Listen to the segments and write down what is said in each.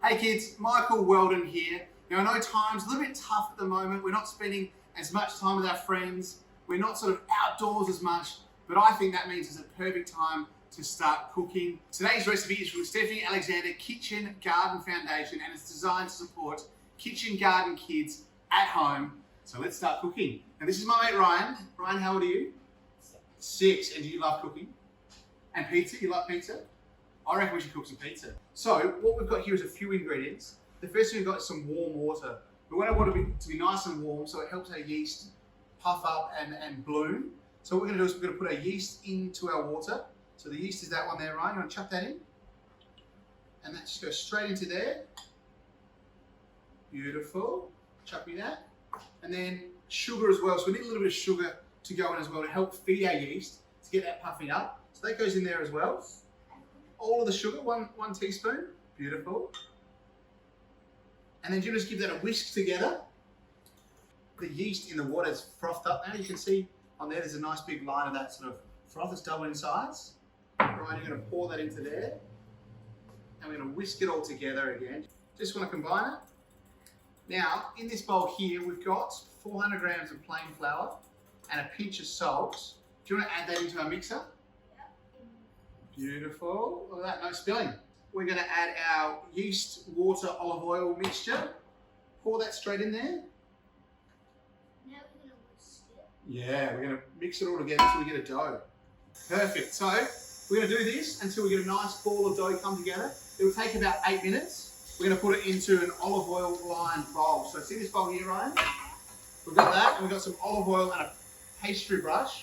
Hey kids, Michael Weldon here. Now I know time's a little bit tough at the moment. We're not spending as much time with our friends. We're not sort of outdoors as much, but I think that means it's a perfect time to start cooking. Today's recipe is from Stephanie Alexander Kitchen Garden Foundation, and it's designed to support kitchen garden kids at home. So let's start cooking. And this is my mate Ryan. Ryan, how old are you? 6. And do you love cooking? And pizza? You like pizza? I reckon we should cook some pizza. So what we've got here is a few ingredients. The first thing we've got is some warm water. We want it to be nice and warm, so it helps our yeast puff up and bloom. So what we're going to do is we're going to put our yeast into our water. So the yeast is that one there, Ryan. You want to chuck that in? And that just goes straight into there. Beautiful. Chuck me that. And then sugar as well. So we need a little bit of sugar to go in as well to help feed our yeast, to get that puffing up. So that goes in there as well. All of the sugar, one teaspoon. Beautiful. And then you just give that a whisk together. The yeast in the water is frothed up now. You can see on there's a nice big line of that sort of froth. It's double in size. Right, you're going to pour that into there. And we're going to whisk it all together again. Just want to combine it. Now, in this bowl here, we've got 400 grams of plain flour and a pinch of salt. Do you want to add that into our mixer? Beautiful. Look at that, no spilling. We're going to add our yeast, water, olive oil mixture. Pour that straight in there. Now we're going to whisk it. Yeah, we're going to mix it all together until we get a dough. Perfect. So we're going to do this until we get a nice ball of dough come together. It will take about 8 minutes. We're going to put it into an olive oil lined bowl. So see this bowl here, Ryan? We've got that, and we've got some olive oil and a pastry brush.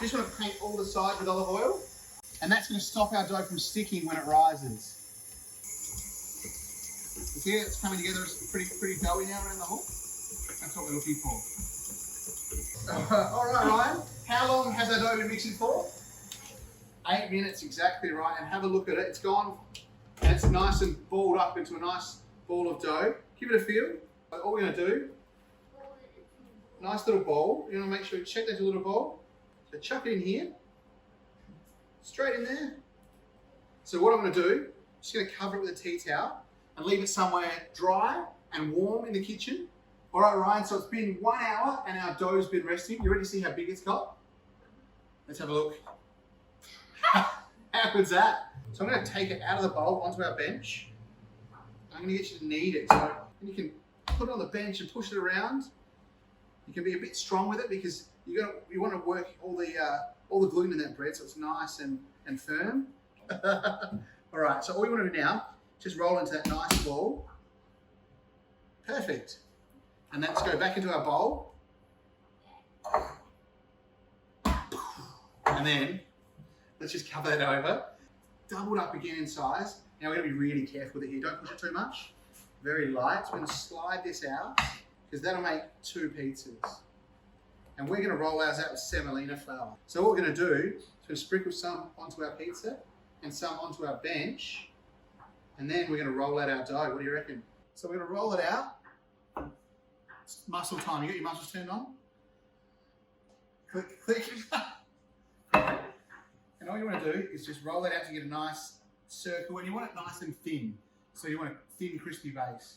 Just want to paint all the sides with olive oil. And that's going to stop our dough from sticking when it rises. You see it's coming together. It's pretty doughy now around the hook. That's what we're looking for. All right, Ryan. How long has our dough been mixing for? 8 minutes, exactly right. And have a look at it. It's gone, and it's nice and balled up into a nice ball of dough. Give it a feel. All we're going to do, nice little bowl. You want to make sure you check that little bowl. So chuck it in here. Straight in there. So what I'm going to do, I'm just going to cover it with a tea towel and leave it somewhere dry and warm in the kitchen. All right, Ryan, so it's been 1 hour and our dough's been resting. You ready to see how big it's got? Let's have a look. How good's that? So I'm going to take it out of the bowl onto our bench. I'm going to get you to knead it. So you can put it on the bench and push it around. You can be a bit strong with it because you want to work all the gluten in that bread so it's nice and firm. All right, so all you want to do now, just roll into that nice ball. Perfect. And then let's go back into our bowl. And then let's just cover that over. Doubled up again in size. Now we're going to be really careful with it here. Don't push it too much. Very light. So we're going to slide this out because that'll make 2 pizzas. And we're going to roll ours out with semolina flour. So what we're going to do is we're going to sprinkle some onto our pizza and some onto our bench. And then we're going to roll out our dough. What do you reckon? So we're going to roll it out. It's muscle time. You got your muscles turned on? Click, click. And all you want to do is just roll it out to get a nice circle. And you want it nice and thin. So you want a thin, crispy base.